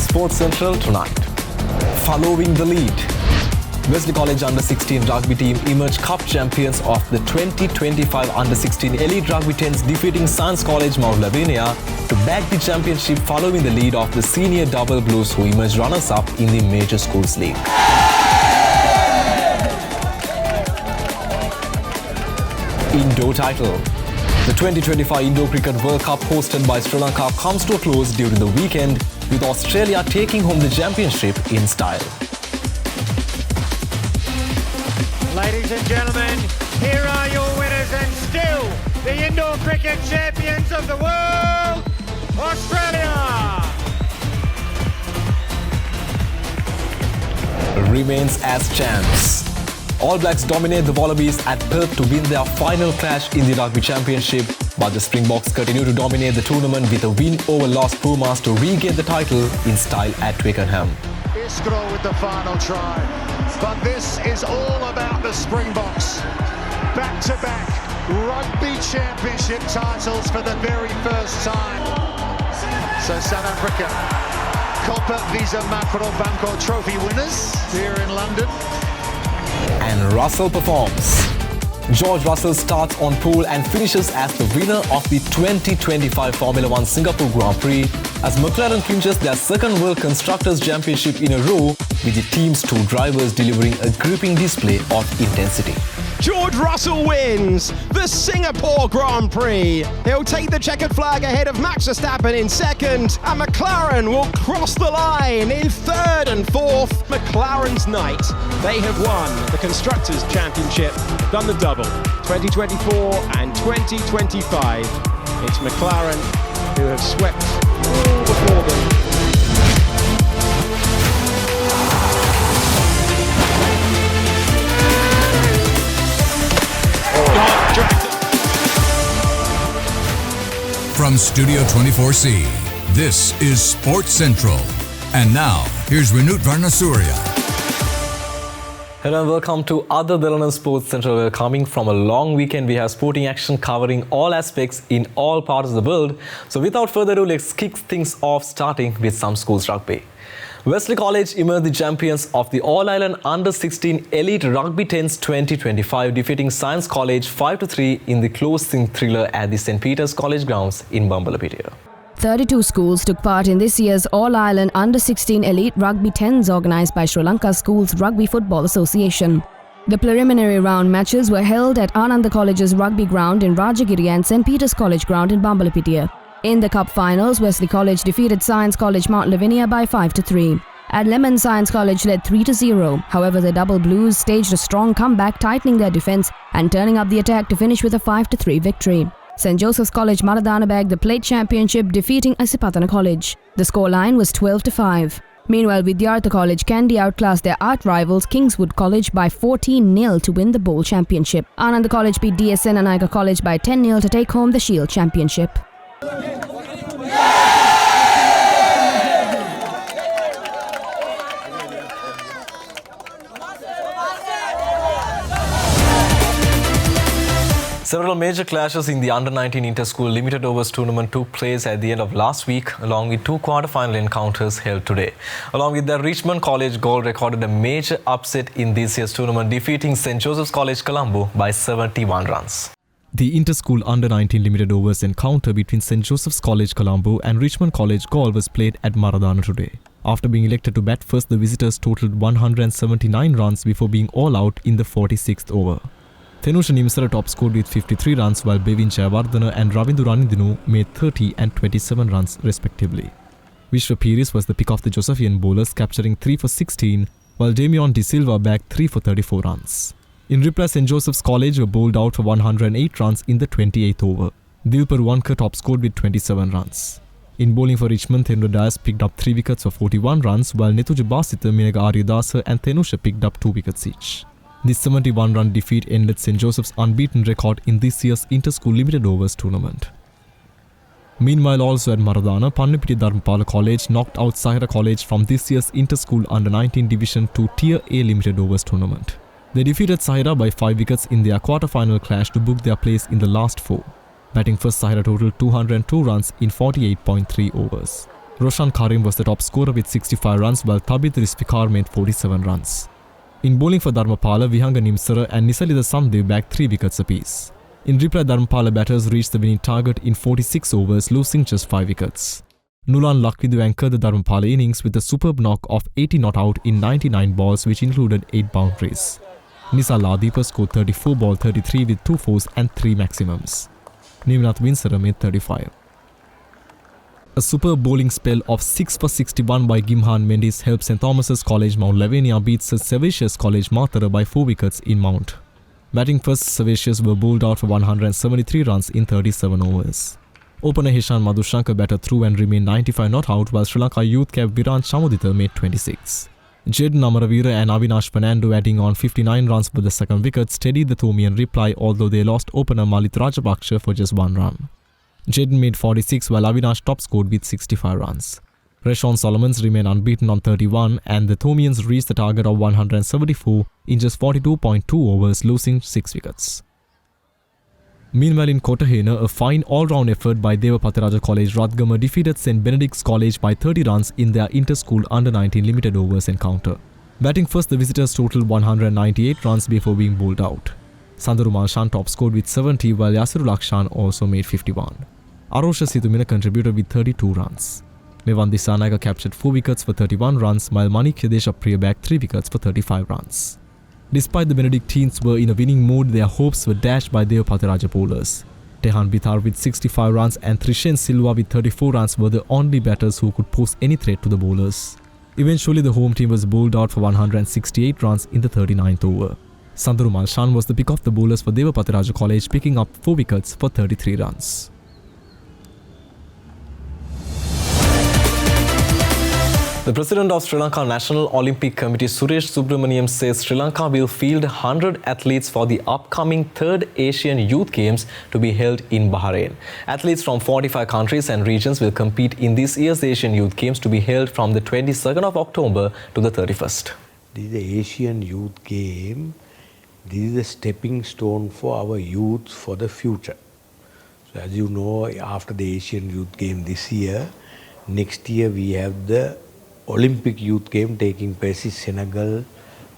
Sports Central tonight. Following the lead, Wesley College Under-16 rugby team emerged cup champions of the 2025 Under-16 Elite Rugby 10s, defeating Science College Mount Lavinia to bag the championship following the lead of the Senior Double Blues, who emerged runners-up in the Major Schools League. Indoor title. The 2025 Indoor Cricket World Cup hosted by Sri Lanka comes to a close during the weekend, with Australia taking home the championship in style. Ladies and gentlemen, here are your winners and still the Indoor Cricket champions of the world, Australia! Remains as champs. All Blacks dominate the Wallabies at Perth to win their final clash in the Rugby Championship, but the Springboks continue to dominate the tournament with a win over Los Pumas to regain the title in style at Twickenham. Iskro with the final try, but this is all about the Springboks. Back-to-back Rugby Championship titles for the very first time. So South Africa, Copa Visa Mackerel Bangkok Trophy winners here in London. And Russell performs. George Russell starts on pole and finishes as the winner of the 2025 Formula 1 Singapore Grand Prix as McLaren clinches their second World Constructors' Championship in a row, with the team's two drivers delivering a gripping display of intensity. George Russell wins the Singapore Grand Prix. He'll take the checkered flag ahead of Max Verstappen in second, and McLaren will cross the line in third and fourth. McLaren's night. They have won the Constructors' Championship, done the double, 2024 and 2025. It's McLaren who have swept all before them. From Studio 24C, this is Sports Central. And now, here's Renut Varnasurya. Hello and welcome to Other Derana Sports Central. We're coming from a long weekend. We have sporting action covering all aspects in all parts of the world. So without further ado, let's kick things off starting with some schools rugby. Wesley College emerged the champions of the All-Ireland Under-16 Elite Rugby 10s 2025, defeating Science College 5-3 in the closing thriller at the St. Peter's College grounds in Bambalapitiya. 32 schools took part in this year's All-Ireland Under-16 Elite Rugby 10s organised by Sri Lanka Schools Rugby Football Association. The preliminary round matches were held at Ananda College's rugby ground in Rajagiri and St. Peter's College ground in Bambalapitiya. In the cup finals, Wesley College defeated Science College Mount Lavinia by 5-3. At Lemon, Science College led 3-0. However, the Double Blues staged a strong comeback, tightening their defence and turning up the attack to finish with a 5-3 victory. St. Joseph's College Maradana bagged the plate championship, defeating Asipatana College. The scoreline was 12-5. Meanwhile, Vidyartha College Kandy outclassed their art rivals Kingswood College by 14-0 to win the bowl championship. Ananda College beat DSN Anayaka College by 10-0 to take home the Shield championship. Several major clashes in the Under-19 Inter-School Limited Overs tournament took place at the end of last week, along with two quarter-final encounters held today. Along with that, Richmond College Gold recorded a major upset in this year's tournament, defeating St. Joseph's College Colombo by 71 runs. The Inter-School Under-19 Limited Overs encounter between St. Joseph's College Colombo and Richmond College Gold was played at Maradana today. After being elected to bat first, the visitors totaled 179 runs before being all out in the 46th over. Thenusha Nimsara top scored with 53 runs, while Bevin Jayawardena and Ravindu Ranindinu made 30 and 27 runs respectively. Vishwa Piris was the pick of the Josephian bowlers, capturing 3 for 16, while Damian De Silva bagged 3 for 34 runs. In reply, St. Joseph's College were bowled out for 108 runs in the 28th over. Dilpar Wankar top scored with 27 runs. In bowling for Richmond, Thendra Dias picked up 3 wickets for 41 runs, while Netuja Basitha, Minaga Aryadasa and Thenusha picked up 2 wickets each. This 71-run defeat ended St. Joseph's unbeaten record in this year's Inter-School Limited Overs tournament. Meanwhile, also at Maradana, Pannupiti Dharmapala College knocked out Sahara College from this year's Inter-School Under-19 Division 2 Tier A Limited Overs tournament. They defeated Sahara by 5 wickets in their quarter-final clash to book their place in the last 4. Batting first, Sahara totaled 202 runs in 48.3 overs. Roshan Karim was the top scorer with 65 runs while Tabith Rizfikar made 47 runs. In bowling for Dharmapala, Vihanga Nimsara and Nisalida Samdev bagged 3 wickets apiece. In reply, Dharmapala batters reached the winning target in 46 overs, losing just 5 wickets. Nulan Lakwidu anchored the Dharmapala innings with a superb knock of 80 not out in 99 balls, which included 8 boundaries. Nisa Ladeepa scored 34 ball 33 with 2 fours and 3 maximums. Nivnath Winsara made 35. A superb bowling spell of 6 for 61 by Gimhan Mendes helped St Thomas's College Mount Lavinia beat St Savatius College Matara by 4 wickets in Mount. Batting first, Savatius were bowled out for 173 runs in 37 overs. Opener Hishan Madhushankar batted through and remained 95 not out, while Sri Lanka youth cap Viran Shamudita made 26. Jed Namaravira and Avinash Fernando adding on 59 runs for the second wicket steadied the Thomian reply, although they lost opener Malit Rajapaksha for just 1 run. Jaden made 46 while Avinash top scored with 65 runs. Reshon Solomons remained unbeaten on 31 and the Thomians reached the target of 174 in just 42.2 overs, losing 6 wickets. Meanwhile in Kotahena, a fine all-round effort by Devapatiraja College Radgama defeated St Benedict's College by 30 runs in their inter-school under-19 limited overs encounter. Batting first, the visitors totaled 198 runs before being bowled out. Sandarumal Shan top scored with 70 while Yasirul Akshan also made 51. Arosha Situmina contributed with 32 runs. Mevan Dissanayaka captured 4 wickets for 31 runs while Manik Yadeshapriya bagged 3 wickets for 35 runs. Despite the Benedictines were in a winning mood, their hopes were dashed by Devapatiraja bowlers. Tehan Bithar with 65 runs and Trishen Silva with 34 runs were the only batters who could pose any threat to the bowlers. Eventually, the home team was bowled out for 168 runs in the 39th over. Sandarumal Shan was the pick of the bowlers for Devapatiraja College, picking up 4 wickets for 33 runs. The president of Sri Lanka National Olympic Committee, Suresh Subramaniam, says Sri Lanka will field 100 athletes for the upcoming 3rd Asian Youth Games to be held in Bahrain. Athletes from 45 countries and regions will compete in this year's Asian Youth Games to be held from the 22nd of October to the 31st. This is the Asian Youth Game. This is a stepping stone for our youth for the future. So as you know, after the Asian Youth Game this year, next year we have the Olympic Youth Game taking place in Senegal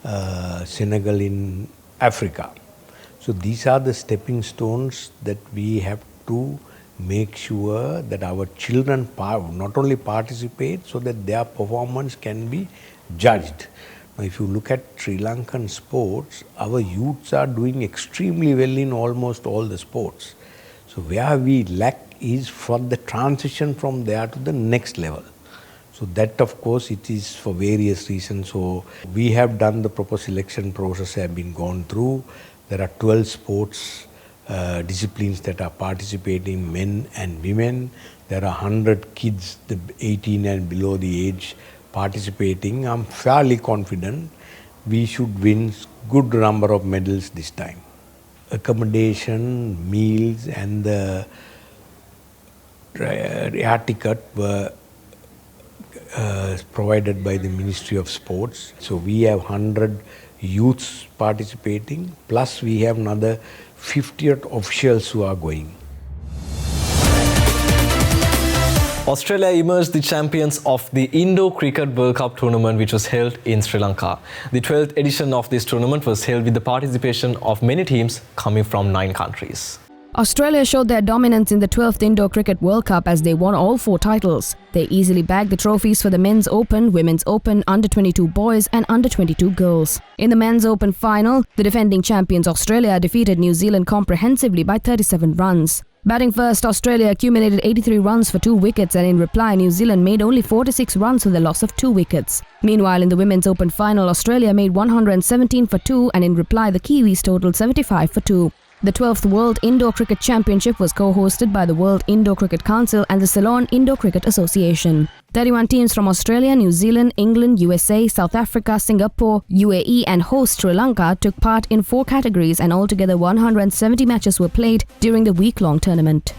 in Africa. So these are the stepping stones that we have to make sure that our children not only participate so that their performance can be judged. Now if you look at Sri Lankan sports, our youths are doing extremely well in almost all the sports. So where we lack is from the transition from there to the next level. So that of course it is for various reasons. So we have done the proper selection process, have been gone through. There are 12 sports disciplines that are participating, men and women. There are 100 kids, the 18 and below the age participating. I'm fairly confident we should win good number of medals this time. Accommodation, meals and the air ticket were provided by the Ministry of Sports. So we have 100 youths participating, plus we have another 50 officials who are going. Australia emerged the champions of the Indo Cricket World Cup tournament, which was held in Sri Lanka. The 12th edition of this tournament was held with the participation of many teams coming from 9 countries. Australia showed their dominance in the 12th Indo Cricket World Cup as they won all 4 titles. They easily bagged the trophies for the Men's Open, Women's Open, Under-22 boys and Under-22 girls. In the Men's Open final, the defending champions Australia defeated New Zealand comprehensively by 37 runs. Batting first, Australia accumulated 83 runs for 2 wickets and in reply, New Zealand made only 46 runs with a loss of 2 wickets. Meanwhile, in the Women's Open final, Australia made 117 for 2 and in reply, the Kiwis totaled 75 for 2. The 12th World Indoor Cricket Championship was co-hosted by the World Indoor Cricket Council and the Ceylon Indoor Cricket Association. 31 teams from Australia, New Zealand, England, USA, South Africa, Singapore, UAE and host Sri Lanka took part in 4 categories and altogether 170 matches were played during the week-long tournament.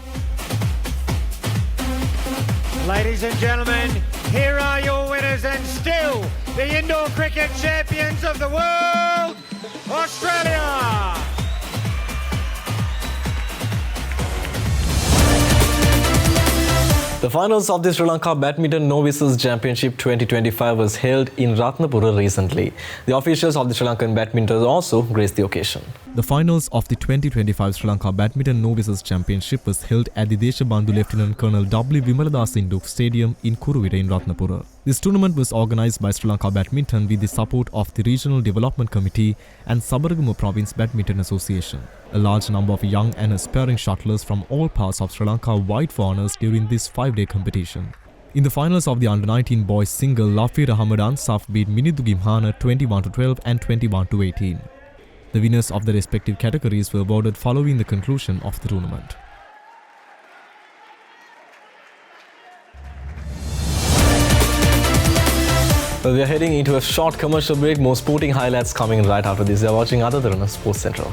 Ladies and gentlemen, here are your winners and still the Indoor Cricket Champions of the world, Australia! The finals of the Sri Lanka Badminton Novices Championship 2025 was held in Ratnapura recently. The officials of the Sri Lankan badminton also graced the occasion. The finals of the 2025 Sri Lanka Badminton Novices Championship was held at the Deshabandhu Lieutenant Colonel W. Vimaladas Induk Stadium in Kuruvira in Ratnapura. This tournament was organised by Sri Lanka Badminton with the support of the Regional Development Committee and Sabaragama Province Badminton Association. A large number of young and aspiring shuttlers from all parts of Sri Lanka vied for honours during this 5-day competition. In the finals of the Under-19 boys single, Lafir Ahmed Ansaf beat Minidu Gimhana 21-12 and 21-18. The winners of the respective categories were awarded following the conclusion of the tournament. Well, we are heading into a short commercial break. More sporting highlights coming right after this. You are watching other Derana Sports Central.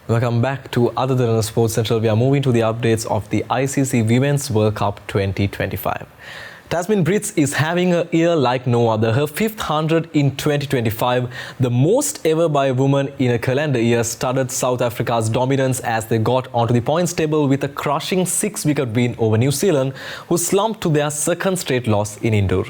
Welcome back to other Derana Sports Central. We are moving to the updates of the ICC Women's World Cup 2025. Tasmin Brits is having a year like no other. Her 5th 100 in 2025, the most ever by a woman in a calendar year, studded South Africa's dominance as they got onto the points table with a crushing 6-wicket win over New Zealand, who slumped to their second straight loss in Indoor.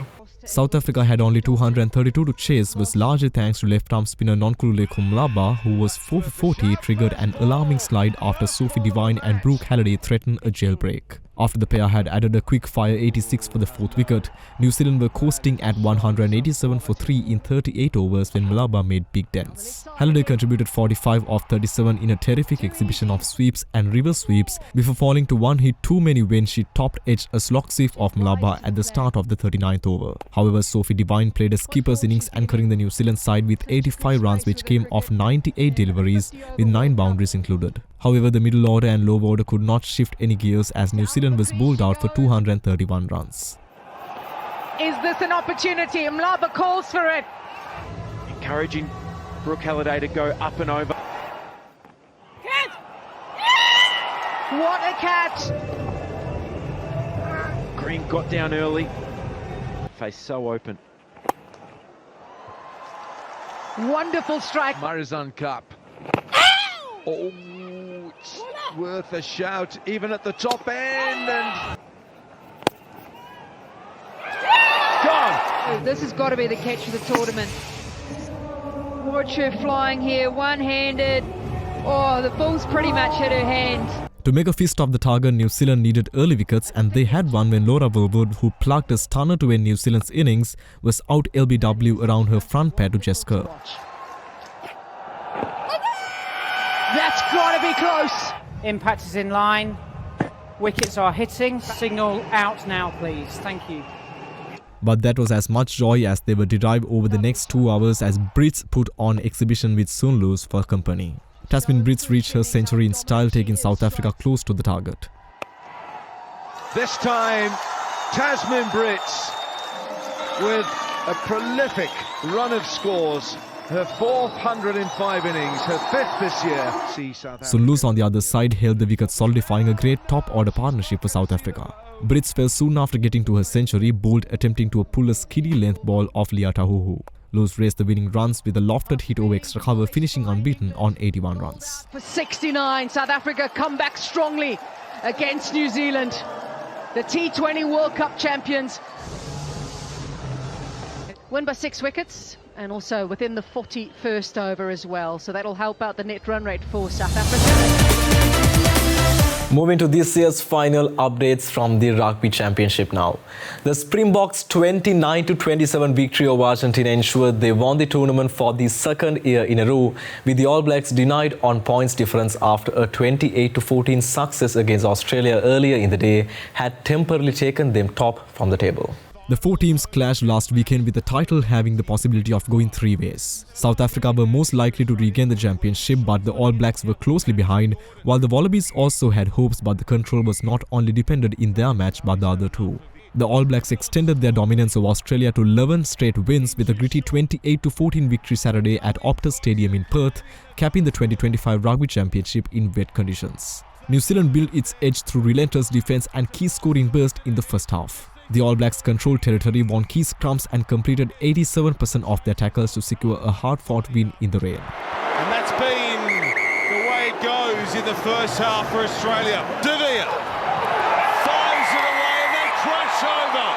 South Africa had only 232 to chase, was largely thanks to left-arm spinner Nonkululeko Mlaba, who was 4 for 40, triggered an alarming slide after Sophie Devine and Brooke Halliday threatened a jailbreak. After the pair had added a quick-fire 86 for the 4th wicket, New Zealand were coasting at 187 for 3 in 38 overs when Mlaba made big dents. Halliday contributed 45 of 37 in a terrific exhibition of sweeps and reverse sweeps before falling to one hit too many when she topped-edged a slog sweep of Mlaba at the start of the 39th over. However, Sophie Devine played a skipper's innings anchoring the New Zealand side with 85 runs, which came off 98 deliveries with 9 boundaries included. However, the middle order and low order could not shift any gears as New Zealand was bowled out for 231 runs. Is this an opportunity? Mlaba calls for it. Encouraging Brooke Halliday to go up and over. Catch! What a catch! Green got down early. Face so open. Wonderful strike. Marizan Cup. Oh, it's worth a shout, even at the top end. And gone. This has got to be the catch of the tournament. Watch her flying here, one-handed. Oh, the ball's pretty much hit her hand. To make a fist of the target, New Zealand needed early wickets, and they had one when Laura Wilwood, who plugged a stunner to end New Zealand's innings, was out LBW around her front pair to Jesker. That's got to be close. Impact is in line. Wickets are hitting. Signal out now, please. Thank you. But that was as much joy as they were derived over the next 2 hours as Brits put on exhibition with Sunloos for company. Tasmin Brits reached her century in style, taking South Africa close to the target. This time, Tasmin Brits with a prolific run of scores. Her 4th 105 innings, her 5th this year. See South Africa. Sunloos on the other side held the wicket, solidifying a great top-order partnership for South Africa. Brits fell soon after getting to her century, bowled attempting to pull a skiddy length ball off Lia Tahuhu. Loos raced the winning runs with a lofted hit over extra cover, finishing unbeaten on 81 runs. For 69, South Africa come back strongly against New Zealand. The T20 World Cup champions. Win by 6 wickets. And also within the 41st over as well. So that'll help out the net run rate for South Africa. Moving to this year's final updates from the Rugby Championship now. The Springboks' 29-27 victory over Argentina ensured they won the tournament for the 2nd year in a row, with the All Blacks denied on points difference after a 28-14 success against Australia earlier in the day had temporarily taken them top from the table. The four teams clashed last weekend with the title having the possibility of going three ways. South Africa were most likely to regain the championship, but the All Blacks were closely behind, while the Wallabies also had hopes, but the control was not only dependent in their match but the other two. The All Blacks extended their dominance of Australia to 11 straight wins with a gritty 28-14 victory Saturday at Optus Stadium in Perth, capping the 2025 Rugby Championship in wet conditions. New Zealand built its edge through relentless defence and key scoring burst in the first half. The All Blacks controlled territory, won key scrums and completed 87% of their tackles to secure a hard-fought win in the rain. And that's been the way it goes in the first half for Australia. De Vere fires it away and they crash over.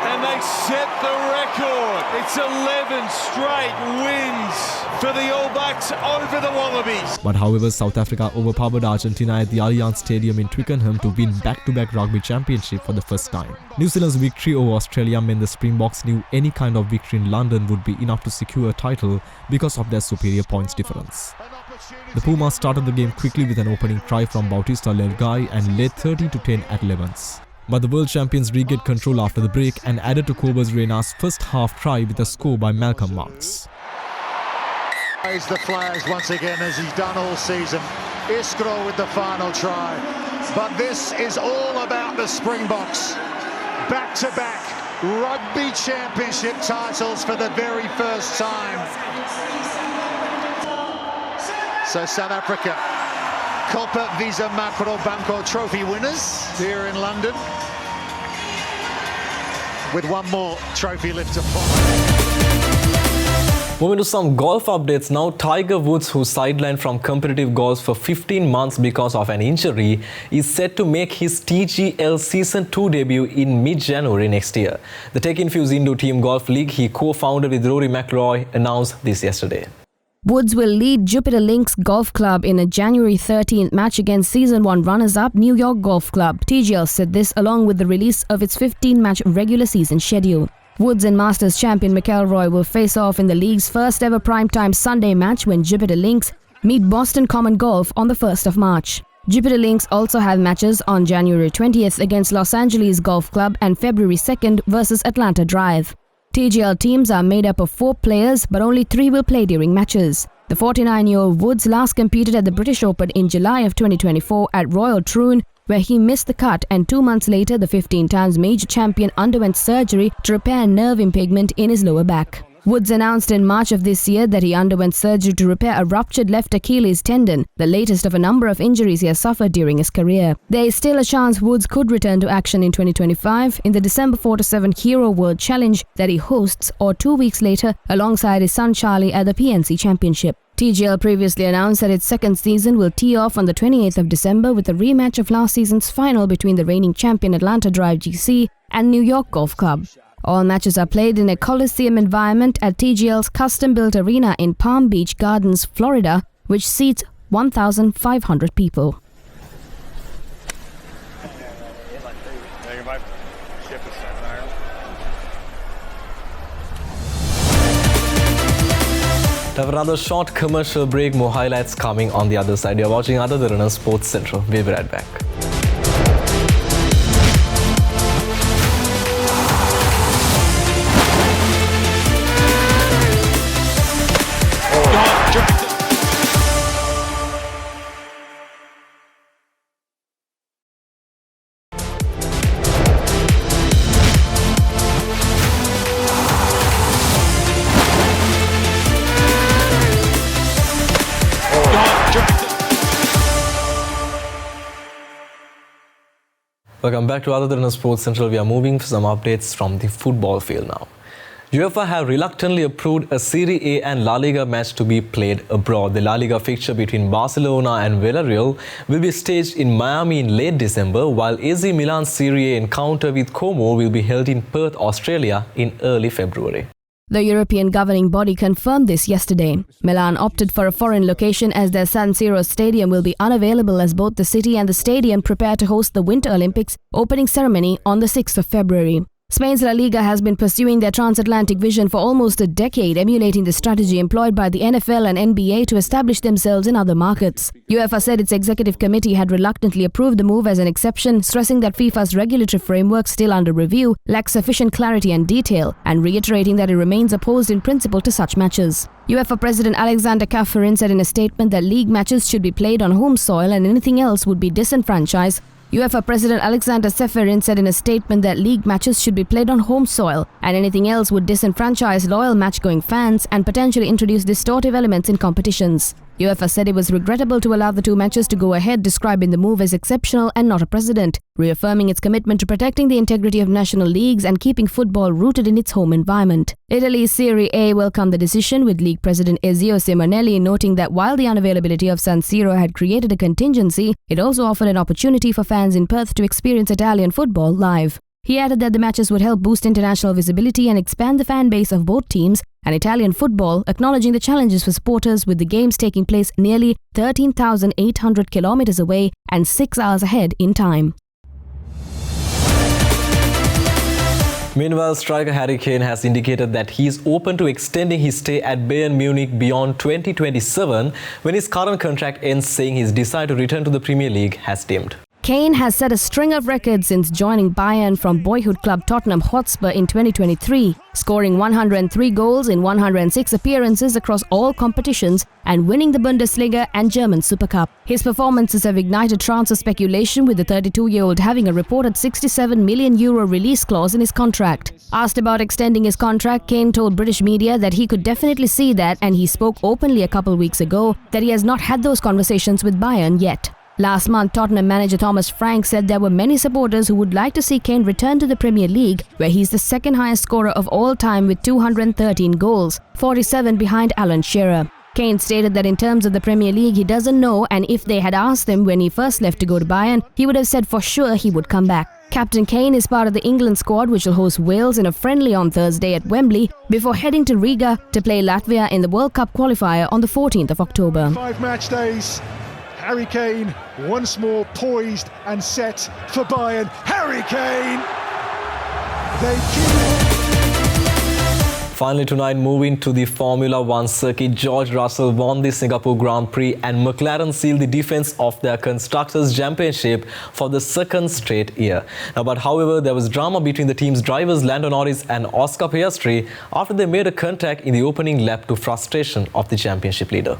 And they set the record. It's 11 straight wins for the All Blacks over the Wallabies. But however, South Africa overpowered Argentina at the Allianz Stadium in Twickenham to win back-to-back rugby championship for the first time. New Zealand's victory over Australia meant the Springboks knew any kind of victory in London would be enough to secure a title because of their superior points difference. The Pumas started the game quickly with an opening try from Bautista Lelgai and led 30-10 at 11s. But the world champions regained control after the break and added to Cobus Reina's first half try with a score by Malcolm Marx. Raise the flags once again as he's done all season. Iskro with the final try. But this is all about the Springboks. Back-to-back rugby championship titles for the very first time. So South Africa, Copa Visa Macro Banco Trophy winners here in London, with one more trophy lift to follow. Moving to some golf updates now, Tiger Woods, who sidelined from competitive golf for 15 months because of an injury, is set to make his TGL Season 2 debut in mid-January next year. The tech-infused Indo Team Golf League he co-founded with Rory McIlroy announced this yesterday. Woods will lead Jupiter Links Golf Club in a January 13th match against Season 1 runners-up New York Golf Club. TGL said this along with the release of its 15-match regular season schedule. Woods and Masters champion McIlroy will face off in the league's first-ever primetime Sunday match when Jupiter Links meet Boston Common Golf on the 1st of March. Jupiter Links also have matches on January 20th against Los Angeles Golf Club and February 2nd versus Atlanta Drive. TGL teams are made up of 4 players, but only 3 will play during matches. The 49-year-old Woods last competed at the British Open in July of 2024 at Royal Troon, where he missed the cut, and 2 months later the 15 times major champion underwent surgery to repair nerve impingement in his lower back. Woods announced in March of this year that he underwent surgery to repair a ruptured left Achilles tendon, the latest of a number of injuries he has suffered during his career. There is still a chance Woods could return to action in 2025 in the December 4-7 Hero World Challenge that he hosts, or 2 weeks later alongside his son Charlie at the PNC Championship. TGL previously announced that its second season will tee off on the 28th of December with a rematch of last season's final between the reigning champion Atlanta Drive GC and New York Golf Club. All matches are played in a Coliseum environment at TGL's custom-built arena in Palm Beach Gardens, Florida, which seats 1,500 people. To have another short commercial break, more highlights coming on the other side. You're watching Other Derana Sports Central. We'll be right back. Welcome back to Other Derana Sports Central. We are moving for some updates from the football field now. UEFA have reluctantly approved a Serie A and La Liga match to be played abroad. The La Liga fixture between Barcelona and Villarreal will be staged in Miami in late December, while AC Milan's Serie A encounter with Como will be held in Perth, Australia in early February. The European governing body confirmed this yesterday. Milan opted for a foreign location as their San Siro stadium will be unavailable as both the city and the stadium prepare to host the Winter Olympics opening ceremony on the 6th of February. Spain's La Liga has been pursuing their transatlantic vision for almost a decade, emulating the strategy employed by the NFL and NBA to establish themselves in other markets. UEFA said its executive committee had reluctantly approved the move as an exception, stressing that FIFA's regulatory framework, still under review, lacks sufficient clarity and detail, and reiterating that it remains opposed in principle to such matches. UEFA President Alexander Kaferin said in a statement that league matches should be played on home soil and anything else would be disenfranchised. UEFA President Alexander Seferin said in a statement that league matches should be played on home soil and anything else would disenfranchise loyal match-going fans and potentially introduce distortive elements in competitions. UEFA said it was regrettable to allow the two matches to go ahead, describing the move as exceptional and not a precedent, reaffirming its commitment to protecting the integrity of national leagues and keeping football rooted in its home environment. Italy's Serie A welcomed the decision, with league president Ezio Simonelli noting that while the unavailability of San Siro had created a contingency, it also offered an opportunity for fans in Perth to experience Italian football live. He added that the matches would help boost international visibility and expand the fan base of both teams and Italian football, acknowledging the challenges for supporters with the games taking place nearly 13,800 kilometers away and 6 hours ahead in time. Meanwhile, striker Harry Kane has indicated that he is open to extending his stay at Bayern Munich beyond 2027 when his current contract ends, saying his desire to return to the Premier League has dimmed. Kane has set a string of records since joining Bayern from boyhood club Tottenham Hotspur in 2023, scoring 103 goals in 106 appearances across all competitions and winning the Bundesliga and German Super Cup. His performances have ignited transfer speculation, with the 32-year-old having a reported €67 million release clause in his contract. Asked about extending his contract, Kane told British media that he could definitely see that, and he spoke openly a couple weeks ago that he has not had those conversations with Bayern yet. Last month, Tottenham manager Thomas Frank said there were many supporters who would like to see Kane return to the Premier League, where he's the second highest scorer of all time with 213 goals, 47 behind Alan Shearer. Kane stated that in terms of the Premier League, he doesn't know, and if they had asked him when he first left to go to Bayern, he would have said for sure he would come back. Captain Kane is part of the England squad, which will host Wales in a friendly on Thursday at Wembley before heading to Riga to play Latvia in the World Cup qualifier on the 14th of October. 5 match days. Harry Kane once more poised and set for Bayern. Harry Kane! Finally tonight, moving to the Formula One circuit, George Russell won the Singapore Grand Prix and McLaren sealed the defense of their Constructors' Championship for the second straight year. But however, there was drama between the team's drivers Lando Norris and Oscar Piastri after they made a contact in the opening lap, to frustration of the championship leader.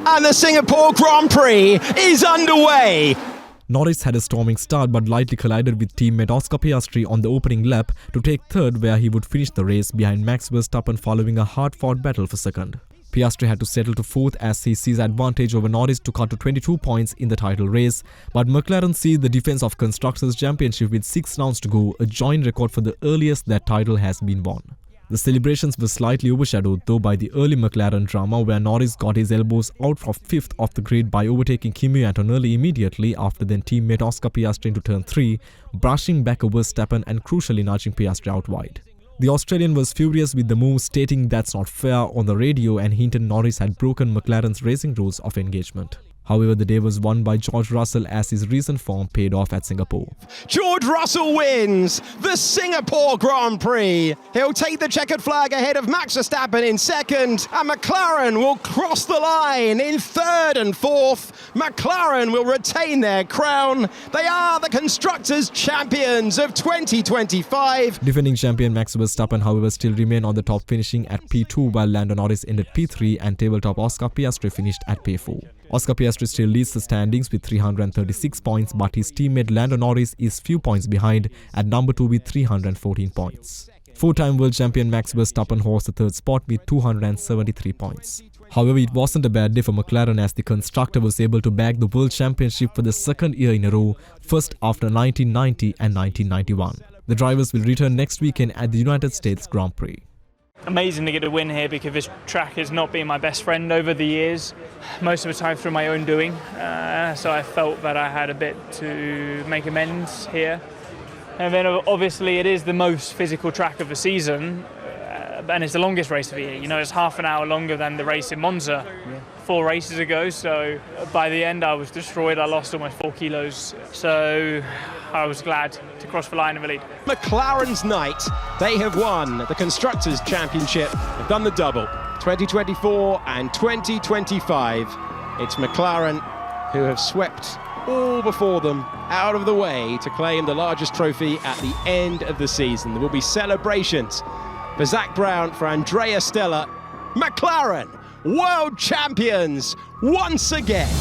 And the Singapore Grand Prix is underway. Norris had a storming start but lightly collided with teammate Oscar Piastri on the opening lap to take third, where he would finish the race behind Max Verstappen following a hard-fought battle for second. Piastri had to settle to fourth as he sees advantage over Norris to cut to 22 points in the title race, but McLaren seized the defense of Constructors' Championship with 6 rounds to go, a joint record for the earliest that title has been won. The celebrations were slightly overshadowed though by the early McLaren drama, where Norris got his elbows out from 5th off the grid by overtaking Kimi Antonelli immediately after then teammate Oscar Piastri into turn 3, brushing back over Verstappen and crucially nudging Piastri out wide. The Australian was furious with the move, stating that's not fair on the radio, and hinted Norris had broken McLaren's racing rules of engagement. However, the day was won by George Russell as his recent form paid off at Singapore. George Russell wins the Singapore Grand Prix. He'll take the checkered flag ahead of Max Verstappen in second, and McLaren will cross the line in third and fourth. McLaren will retain their crown. They are the Constructors' Champions of 2025. Defending champion Max Verstappen, however, still remained on the top, finishing at P2, while Lando Norris ended P3 and tabletop Oscar Piastri finished at P4. Oscar Piastri still leads the standings with 336 points, but his teammate Lando Norris is few points behind at number 2 with 314 points. 4-time world champion Max Verstappen holds the third spot with 273 points. However, it wasn't a bad day for McLaren, as the constructor was able to bag the world championship for the second year in a row, first after 1990 and 1991. The drivers will return next weekend at the United States Grand Prix. Amazing to get a win here, because this track has not been my best friend over the years, most of the time through my own doing, so I felt that I had a bit to make amends here. And then obviously it is the most physical track of the season, and it's the longest race of the year. You know, it's half an hour longer than the race in Monza, 4 races ago, so by the end I was destroyed. I lost almost 4 kilos, so I was glad to cross the line in the lead. McLaren's night. They have won the Constructors' Championship. They've done the double, 2024 and 2025. It's McLaren who have swept all before them out of the way to claim the largest trophy at the end of the season. There will be celebrations for Zach Brown, for Andrea Stella. McLaren, world champions once again.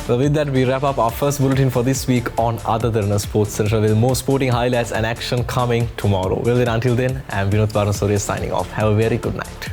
So with that, we wrap up our first bulletin for this week on Other Derana Sports Central, with more sporting highlights and action coming tomorrow. Well then, until then, I'm Vinod Varnasuri signing off. Have a very good night.